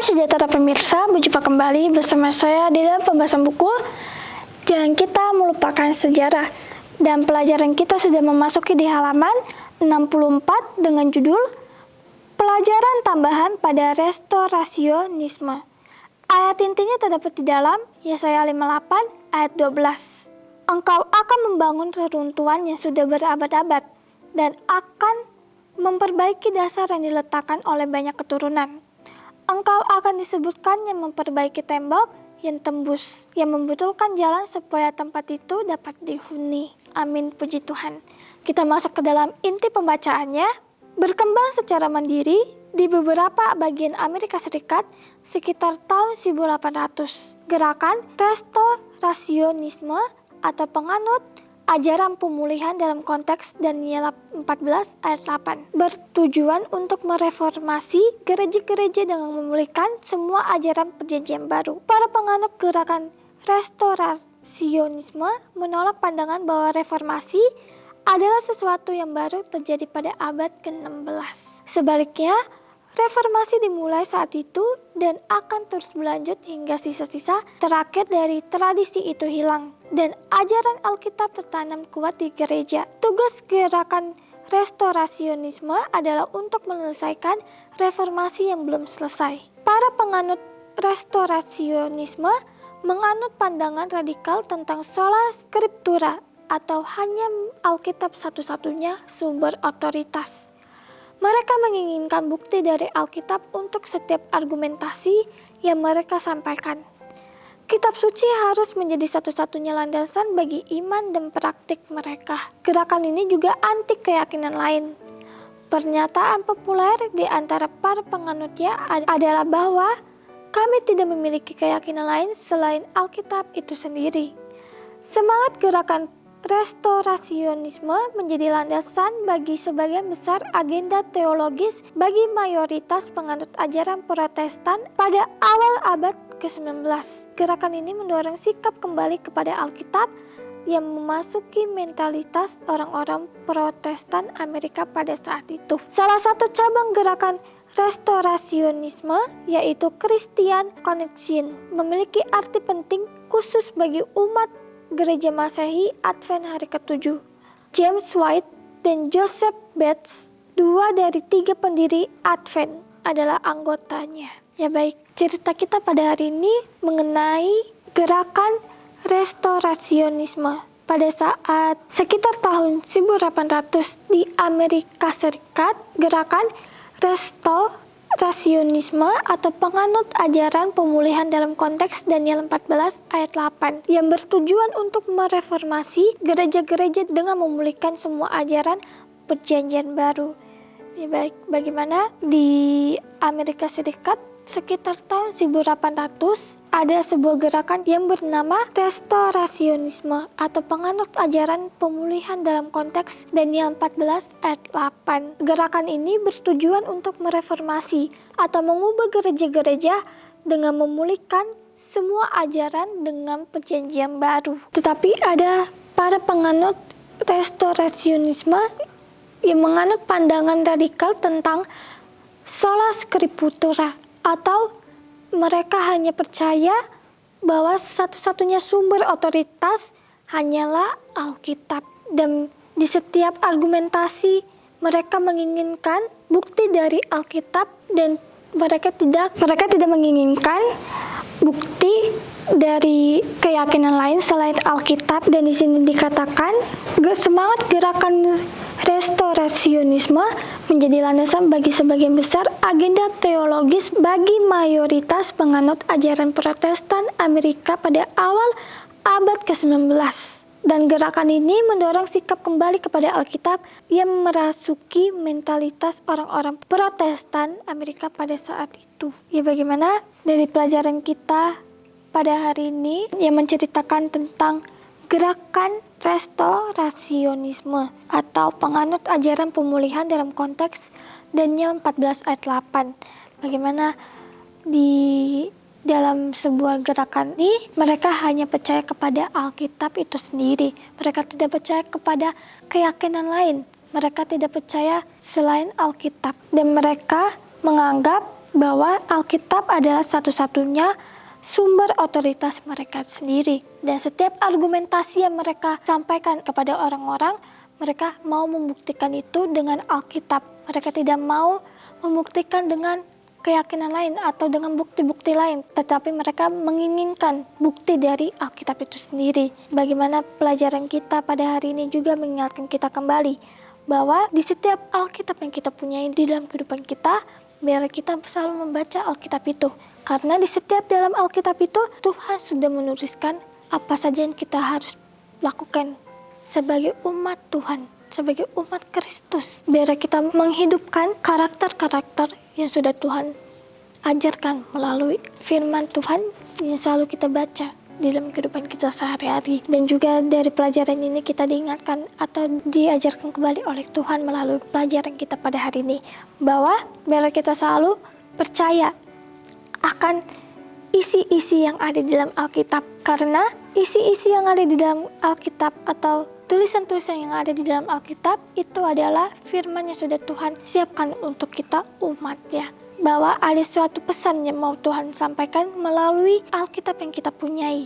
sejahtera pemirsa, berjumpa kembali bersama saya di dalam pembahasan buku Jangan Kita Melupakan Sejarah. Dan pelajaran kita sudah memasuki di halaman 64 dengan judul Pelajaran Tambahan pada Restorasionisme. Ayat intinya terdapat di dalam Yesaya 58 ayat 12. Engkau akan membangun reruntuhan yang sudah berabad-abad dan akan memperbaiki dasar yang diletakkan oleh banyak keturunan. Engkau akan disebutkan yang memperbaiki tembok yang tembus, yang membetulkan jalan supaya tempat itu dapat dihuni. Amin, puji Tuhan. Kita masuk ke dalam inti pembacaannya. Berkembang secara mandiri di beberapa bagian Amerika Serikat sekitar tahun 1800. Gerakan Restorasionisme atau penganut ajaran pemulihan dalam konteks Daniel 14 ayat 8 bertujuan untuk mereformasi gereja-gereja dengan memulihkan semua ajaran perjanjian baru. Para penganut gerakan restorasionisme menolak pandangan bahwa reformasi adalah sesuatu yang baru terjadi pada abad ke-16. Sebaliknya, reformasi dimulai saat itu dan akan terus berlanjut hingga sisa-sisa terakhir dari tradisi itu hilang dan ajaran Alkitab tertanam kuat di gereja. Tugas gerakan restorasionisme adalah untuk menyelesaikan reformasi yang belum selesai. Para penganut restorasionisme menganut pandangan radikal tentang sola scriptura atau hanya Alkitab satu-satunya sumber otoritas. Mereka menginginkan bukti dari Alkitab untuk setiap argumentasi yang mereka sampaikan. Kitab suci harus menjadi satu-satunya landasan bagi iman dan praktik mereka. Gerakan ini juga anti keyakinan lain. Pernyataan populer di antara para penganutnya adalah bahwa kami tidak memiliki keyakinan lain selain Alkitab itu sendiri. Semangat gerakan restorasionisme menjadi landasan bagi sebagian besar agenda teologis bagi mayoritas penganut ajaran Protestan pada awal abad ke-19. Gerakan ini mendorong sikap kembali kepada Alkitab yang memasuki mentalitas orang-orang Protestan Amerika pada saat itu. Salah satu cabang gerakan restorasionisme yaitu Christian Connection memiliki arti penting khusus bagi umat Gereja Masehi Advent hari ke-7. James White dan Joseph Bates, 2 dari 3 pendiri Advent, adalah anggotanya. Ya baik, cerita kita pada hari ini mengenai gerakan restorasionisme pada saat sekitar tahun 1800 di Amerika Serikat. Gerakan restorasionisme atau penganut ajaran pemulihan dalam konteks Daniel 14 ayat 8 yang bertujuan untuk mereformasi gereja-gereja dengan memulihkan semua ajaran perjanjian baru. Ya baik, bagaimana di Amerika Serikat sekitar tahun 1800 ada sebuah gerakan yang bernama restorasionisme atau penganut ajaran pemulihan dalam konteks Daniel 14 ayat 8. Gerakan ini bertujuan untuk mereformasi atau mengubah gereja-gereja dengan memulihkan semua ajaran dengan perjanjian baru. Tetapi ada para penganut restorasionisme yang menganut pandangan radikal tentang sola scriptura atau mereka hanya percaya bahwa satu-satunya sumber otoritas hanyalah Alkitab. Dan di setiap argumentasi mereka menginginkan bukti dari Alkitab dan mereka tidak menginginkan bukti dari keyakinan lain selain Alkitab. Dan di sini dikatakan semangat gerakan restorasionisme menjadi landasan bagi sebagian besar agenda teologis bagi mayoritas penganut ajaran Protestan Amerika pada awal abad ke-19. Dan gerakan ini mendorong sikap kembali kepada Alkitab yang merasuki mentalitas orang-orang Protestan Amerika pada saat itu. Ya bagaimana dari pelajaran kita pada hari ini yang menceritakan tentang gerakan restorasionisme atau penganut ajaran pemulihan dalam konteks Daniel 14 ayat 8. Bagaimana di dalam sebuah gerakan ini mereka hanya percaya kepada Alkitab itu sendiri. Mereka tidak percaya kepada keyakinan lain. Mereka tidak percaya selain Alkitab. Dan mereka menganggap bahwa Alkitab adalah satu-satunya sumber otoritas mereka sendiri. Dan setiap argumentasi yang mereka sampaikan kepada orang-orang, mereka mau membuktikan itu dengan Alkitab. Mereka tidak mau membuktikan dengan keyakinan lain atau dengan bukti-bukti lain, tetapi mereka menginginkan bukti dari Alkitab itu sendiri. Bagaimana pelajaran kita pada hari ini juga mengingatkan kita kembali bahwa di setiap Alkitab yang kita punyai di dalam kehidupan kita, biar kita selalu membaca Alkitab itu. Karena di setiap dalam Alkitab itu, Tuhan sudah menuliskan apa saja yang kita harus lakukan sebagai umat Tuhan, sebagai umat Kristus. Biar kita menghidupkan karakter-karakter yang sudah Tuhan ajarkan melalui firman Tuhan yang selalu kita baca di dalam kehidupan kita sehari-hari. Dan juga dari pelajaran ini kita diingatkan atau diajarkan kembali oleh Tuhan melalui pelajaran kita pada hari ini, bahwa biar kita selalu percaya akan isi-isi yang ada di dalam Alkitab. Karena isi-isi yang ada di dalam Alkitab atau tulisan-tulisan yang ada di dalam Alkitab itu adalah firman yang sudah Tuhan siapkan untuk kita umatnya. Bahwa ada suatu pesan yang mau Tuhan sampaikan melalui Alkitab yang kita punyai.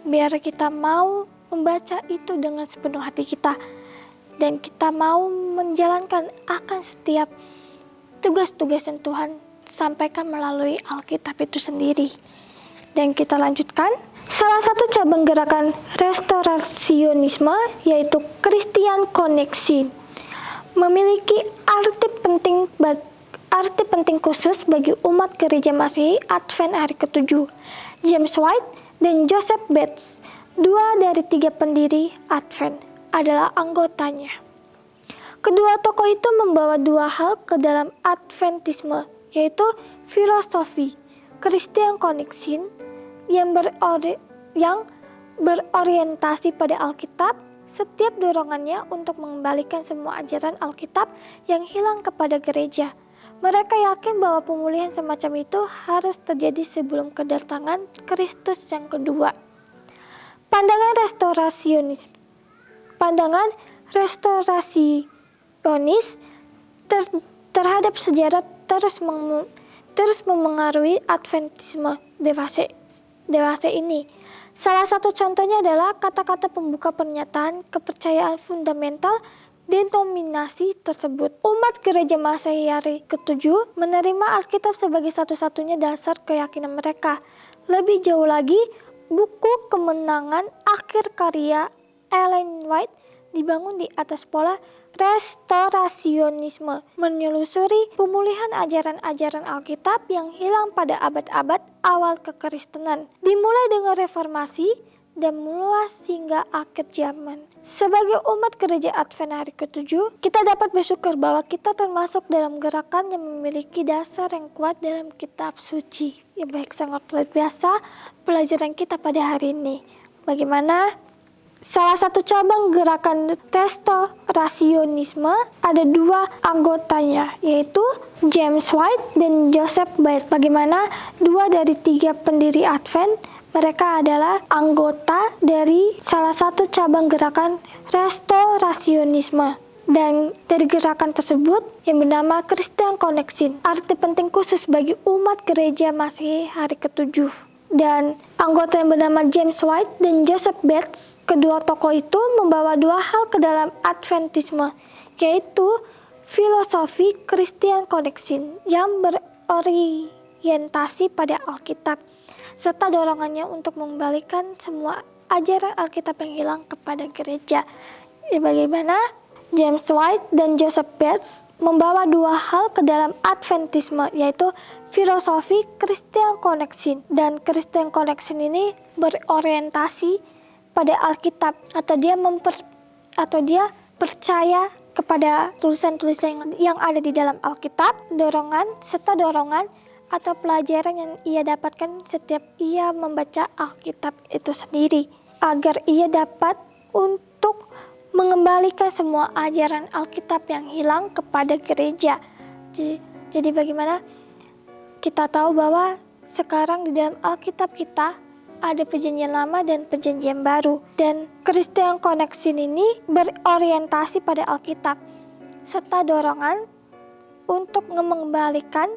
Biar kita mau membaca itu dengan sepenuh hati kita. Dan kita mau menjalankan akan setiap tugas-tugas yang Tuhan sampaikan melalui Alkitab itu sendiri. Dan kita lanjutkan. Salah satu cabang gerakan restorasionisme yaitu Christian Connection memiliki arti penting khusus bagi umat gereja Masehi Advent hari ke-7. James White dan Joseph Bates, 2 dari 3 pendiri Advent, adalah anggotanya. Kedua tokoh itu membawa 2 hal ke dalam Adventisme, yaitu filosofi Christian Connection yang berorientasi pada Alkitab. Setiap dorongannya untuk mengembalikan semua ajaran Alkitab yang hilang kepada gereja. Mereka yakin bahwa pemulihan semacam itu harus terjadi sebelum kedatangan Kristus yang kedua. Pandangan restorasionis terhadap sejarah terus memengaruhi Adventisme dewasa ini. Salah satu contohnya adalah kata-kata pembuka pernyataan kepercayaan fundamental denominasi tersebut. Umat gereja Masehi hari ke-7 menerima Alkitab sebagai satu-satunya dasar keyakinan mereka. Lebih jauh lagi, buku Kemenangan Akhir karya Ellen White dibangun di atas pola restorasionisme, menelusuri pemulihan ajaran-ajaran Alkitab yang hilang pada abad-abad awal kekristenan, dimulai dengan reformasi dan meluas hingga akhir zaman. Sebagai umat gereja Advent hari ke-7, kita dapat bersyukur bahwa kita termasuk dalam gerakan yang memiliki dasar yang kuat dalam kitab suci. Ya baik, sangat luar biasa pelajaran kita pada hari ini. Bagaimana salah satu cabang gerakan restorasionisme ada 2 anggotanya, yaitu James White dan Joseph Bates. Bagaimana 2 dari 3 pendiri Advent, mereka adalah anggota dari salah satu cabang gerakan restorasionisme. Dan dari gerakan tersebut yang bernama Christian Connection, arti penting khusus bagi umat gereja Masehi hari ke-7. Dan anggota yang bernama James White dan Joseph Bates, kedua tokoh itu membawa 2 hal ke dalam Adventisme, yaitu filosofi Christian Connection yang berorientasi pada Alkitab, serta dorongannya untuk mengembalikan semua ajaran Alkitab yang hilang kepada gereja. Bagaimana James White dan Joseph Bates membawa 2 hal ke dalam Adventisme, yaitu filosofi Christian Connection. Dan Christian Connection ini berorientasi pada Alkitab, atau dia percaya kepada tulisan-tulisan yang ada di dalam Alkitab, dorongan atau pelajaran yang ia dapatkan setiap ia membaca Alkitab itu sendiri, agar ia dapat untuk mengembalikan semua ajaran Alkitab yang hilang kepada gereja. Jadi bagaimana kita tahu bahwa sekarang di dalam Alkitab kita ada perjanjian lama dan perjanjian baru. Dan Christian Connection ini berorientasi pada Alkitab, serta dorongan untuk mengembalikan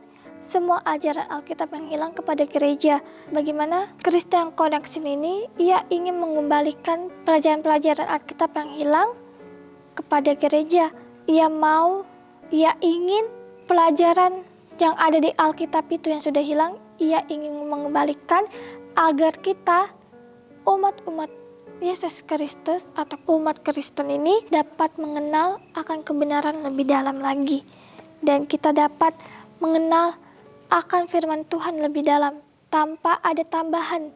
semua ajaran Alkitab yang hilang kepada gereja. Bagaimana Christian Connection ini, ia ingin mengembalikan pelajaran-pelajaran Alkitab yang hilang kepada gereja. Ia ingin pelajaran yang ada di Alkitab itu yang sudah hilang, ia ingin mengembalikan agar kita, umat-umat Yesus Kristus atau umat Kristen ini dapat mengenal akan kebenaran lebih dalam lagi. Dan kita dapat mengenal akan firman Tuhan lebih dalam tanpa ada tambahan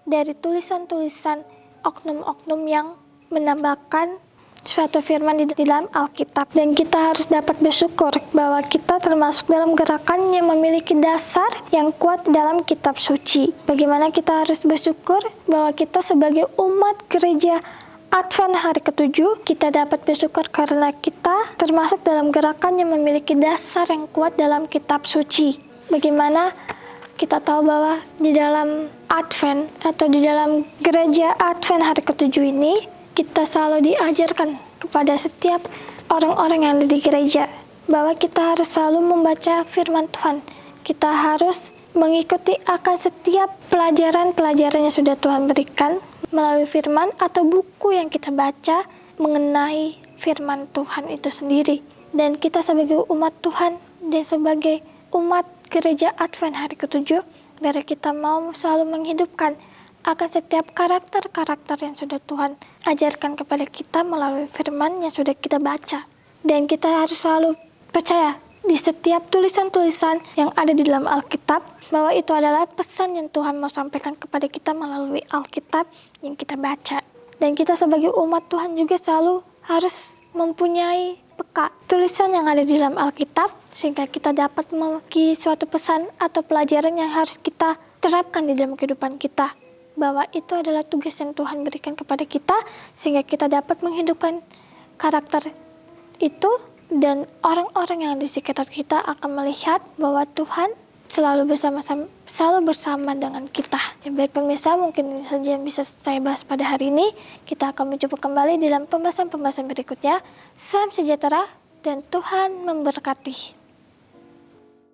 dari tulisan-tulisan oknum-oknum yang menambahkan suatu firman di dalam Alkitab. Dan kita harus dapat bersyukur bahwa kita termasuk dalam gerakan yang memiliki dasar yang kuat dalam kitab suci. Bagaimana kita harus bersyukur bahwa kita sebagai umat gereja Advent hari ke-7, kita dapat bersyukur karena kita termasuk dalam gerakan yang memiliki dasar yang kuat dalam kitab suci. Bagaimana kita tahu bahwa di dalam Advent atau di dalam gereja Advent hari ke-7 ini, kita selalu diajarkan kepada setiap orang-orang yang ada di gereja bahwa kita harus selalu membaca firman Tuhan. Kita harus mengikuti akan setiap pelajaran-pelajaran yang sudah Tuhan berikan melalui firman atau buku yang kita baca mengenai firman Tuhan itu sendiri. Dan kita sebagai umat Tuhan dan sebagai umat gereja Advent hari ke-7, biar kita mau selalu menghidupkan akan setiap karakter-karakter yang sudah Tuhan ajarkan kepada kita melalui firman yang sudah kita baca. Dan kita harus selalu percaya di setiap tulisan-tulisan yang ada di dalam Alkitab, bahwa itu adalah pesan yang Tuhan mau sampaikan kepada kita melalui Alkitab yang kita baca. Dan kita sebagai umat Tuhan juga selalu harus mempunyai peka tulisan yang ada di dalam Alkitab, sehingga kita dapat memiliki suatu pesan atau pelajaran yang harus kita terapkan di dalam kehidupan kita, bahwa itu adalah tugas yang Tuhan berikan kepada kita, sehingga kita dapat menghidupkan karakter itu, dan orang-orang yang di sekitar kita akan melihat bahwa Tuhan selalu bersama dengan kita. Ya, baik pemirsa, mungkin ini saja yang bisa saya bahas pada hari ini. Kita akan mencoba kembali dalam pembahasan-pembahasan berikutnya. Salam sejahtera dan Tuhan memberkati.